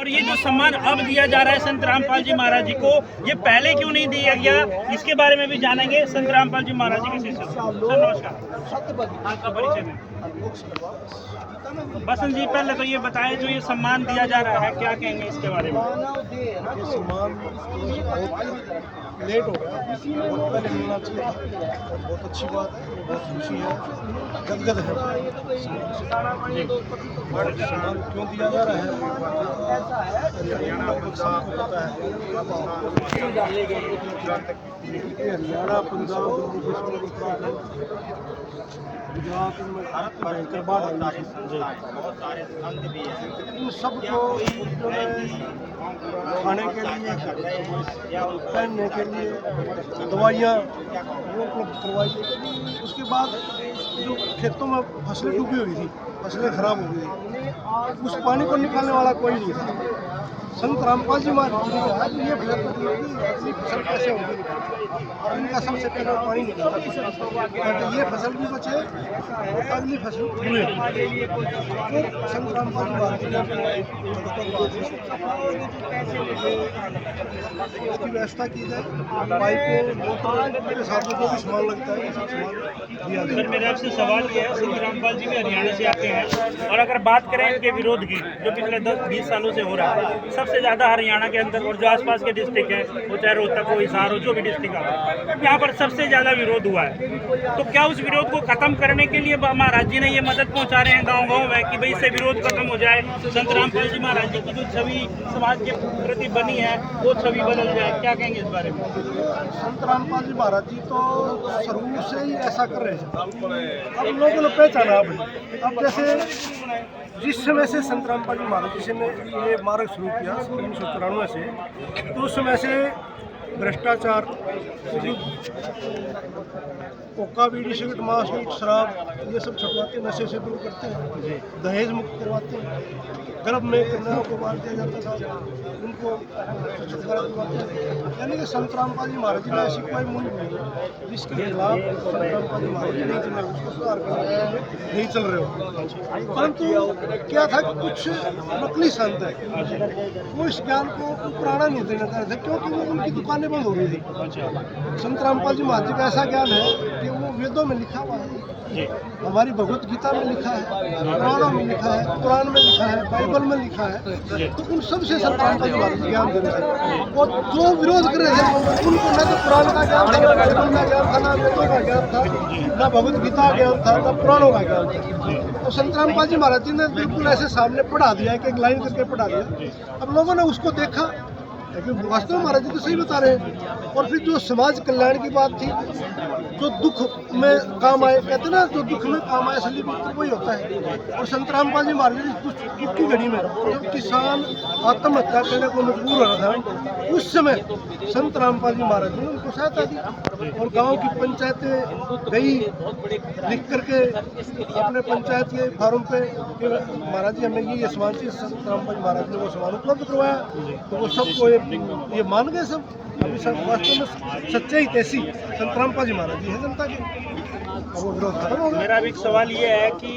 और ये जो सम्मान अब दिया जा रहा है संत रामपाल जी महाराज जी को, ये पहले क्यों नहीं दिया गया, इसके बारे में भी जानेंगे संत रामपाल जी महाराज जी के शिष्य। सर नमस्कार, आपका परिचय में। बसंत जी पहले तो ये बताएं, जो ये सम्मान दिया जा रहा है क्या कहेंगे इसके बारे में। ये सम्मान लेट हो गया, बहुत पहले मिलना चाहिए था और बहुत अच्छी बात है, बहुत खुशी है, गदगद है। सम्मान क्यों दिया जा रहा है लगभग सबको पता है। हरियाणा, पंजाब, गुजरात में भयंकर बाढ़ आई, इन सबको खाने के लिए, पहनने के लिए दवाइयाँ वो उपलब्ध करवाई। उसके बाद जो खेतों में फसलें डूबी हुई थी, फसलें खराब हो गई, उस पानी को निकालने वाला कोई नहीं था। संत रामपाल जी महाराज ने कहा कि ये फसल कैसे होगी, और इनका सबसे पहले पानी निकाला ताकि ये फसल भी बचे और अगली फसल हुए। तो संत रामपाल जी महाराज ने इसकी व्यवस्था की जाए, पाइपों के साथ में जो भी सामान लगता है सब सामान दिया जाए। मेरा आपसे सवाल ये है, संत रामपाल जी भी हरियाणा से आते हैं, और अगर बात करें इनके विरोध की जो पिछले 10-20 सालों से हो रहा है, सबसे ज़्यादा हरियाणा के अंदर और जो आसपास के डिस्ट्रिक्ट है, वो चाहे रोहतक हो, हिसार हो, जो भी डिस्ट्रिक्ट है, यहाँ पर सबसे ज़्यादा विरोध हुआ है। तो क्या उस विरोध को खत्म करने के लिए महाराज जी ने ये मदद पहुँचा रहे हैं गाँव-गाँव में कि भाई इससे विरोध खत्म हो जाए, संत रामपाल जी महाराज जी की जो छवि समाज के प्रति बनी है वो छवि बदल जाए, क्या कहेंगे इस बारे में। संत रामपाल जी महाराज जी तो शुरू से ही ऐसा कर रहे थे, अब लोगों ने पहचाना। अब जैसे जिस समय से संत रामपाल जी महाराज जी ने ये मार्ग शुरू किया 1994 से, तो उस समय से भ्रष्टाचार, कोका, बीड़ी, सिगरेट, मांस, मीट, शराब ये सब छुटवाते, नशे से दूर करते हैं, दहेज मुक्त करवाते हैं, गर्भ में कन्याओं को मार दिया जाता था, उनको छुटकारा दिलवाते हैं। यानी कि संत रामपाल जी महाराज जी ने ऐसी कोई मूल्य नहीं है जिसके खिलाफ संत रामपाल जी महाराज जी नहीं चल रहे, उसको सुधार करने नहीं चल रहे हो। परंतु क्या था कि कुछ नकली संत है, वो इस ज्ञान को पुराना नहीं देना चाहते थे, क्योंकि वो उनकी दुकानें बंद हो रही थी। संत रामपाल जी महाराज जी का ऐसा ज्ञान है कि वो वेदों में लिखा हुआ है, हमारी भगवत गीता में लिखा है, पुराणों में लिखा है, कुरान में लिखा है, बाइबल में लिखा है। तो उन सब से संत रामपाल जी महाराज ज्ञान दे रहे थे, और जो विरोध कर रहे थे उनको न तो पुराण का ज्ञान था, न बाइबल का ज्ञान था, न वेदों का ज्ञान था, न भगवत गीता का ज्ञान था, न पुराणों का ज्ञान था। तो संत रामपाल जी महाराज जी ने बिल्कुल ऐसे सामने पढ़ा दिया, एक लाइन करके पढ़ा दिया। अब लोगों ने उसको देखा, लेकिन वास्तव में महाराज जी तो सही बता रहे हैं। और फिर जो समाज कल्याण की बात थी, जो दुख में काम आए, कहते ना जो दुख में काम आए असली मित्र वही होता है। और संत रामपाल जी महाराज जी दुख की घड़ी में जब किसान आत्महत्या करने को मजबूर हो रहा था, उस समय संत रामपाल जी महाराज जी ने उनको सहायता दी, और गाँव की पंचायतें गई लिख करके अपने पंचायत के फार्म पे महाराज जी हमें ये सामान चाहिए, संत रामपाल जी महाराज ने वो सामान उपलब्ध करवाया। तो वो सबको ये मान गए सब। अभी वास्तव में सच्चाई कैसी संत रामपाल जी महाराज जी है जनता के, वो विरोध खत्म हो गया। मेरा भी एक सवाल ये है कि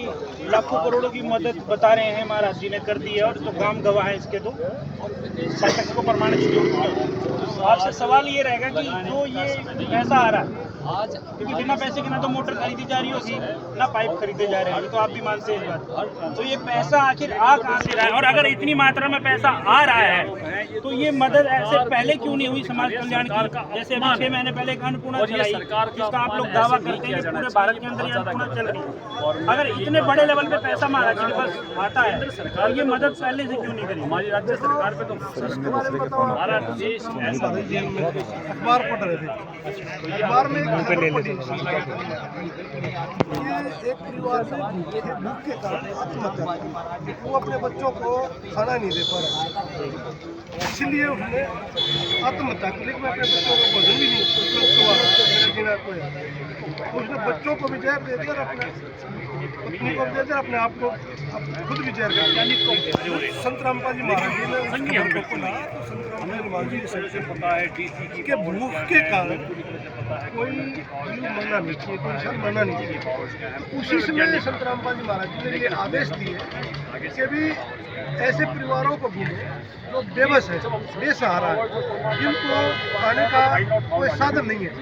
लाखों करोड़ों की मदद बता रहे हैं महाराज जी ने कर दी है, और तो काम गवाह है इसके, तो शासक को प्रमाणित किया। आपसे सवाल ये रहेगा कि जो ये पैसा आ रहा है, क्योंकि बिना पैसे के ना तो मोटर खरीदी जा रही होगी, ना पाइप खरीदे जा रहे हैं, तो आप भी मानते हैं इस बात। तो ये पैसा आखिर आ कहाँ से रहा है, और अगर इतनी मात्रा में पैसा आ रहा है तो ये मदद ऐसे पहले क्यों नहीं हुई समाज कल्याण की। जैसे अभी 6 महीने पहले एक अन्नपूर्णा चलाई, जिसका आप लोग दावा करते हैं कि पूरे भारत के अंदर ये अन्नपूर्णा चल रही है। अगर इतने बड़े लेवल पे पैसा महाराज जी के पास आता है, तो ये मदद पहले से क्यों नहीं करी हमारी राज्य सरकार पे। तो हमारा देश अखबार पढ़ रहे थे, अखबार में एक परिवार में भूख के कारण आत्महत्या की, वो अपने बच्चों को खाना नहीं दे पा रहा, इसलिए उसने आत्महत्या की। लेकिन मैं अपने बच्चों को भोजन भी नहीं करवा, उसने बच्चों को भी जहर दे दिया और अपने पत्नी को भी दे दिया, अपने आप को खुद भी जहर दे दिया। संत रामपाल जी महाराज जी ने संत रामपाल जी महाराज जी को सबसे पता है कि भूख के कारण कोई जीव मरना नहीं चाहिए, कोई इंसान मरना नहीं चाहिए। उसी समय संत रामपाल जी महाराज जी ने ये आदेश दिए कि भी ऐसे परिवारों को ढूंढो जो बेबस है, बेसहारा है, जिनको खाने का कोई साधन नहीं है।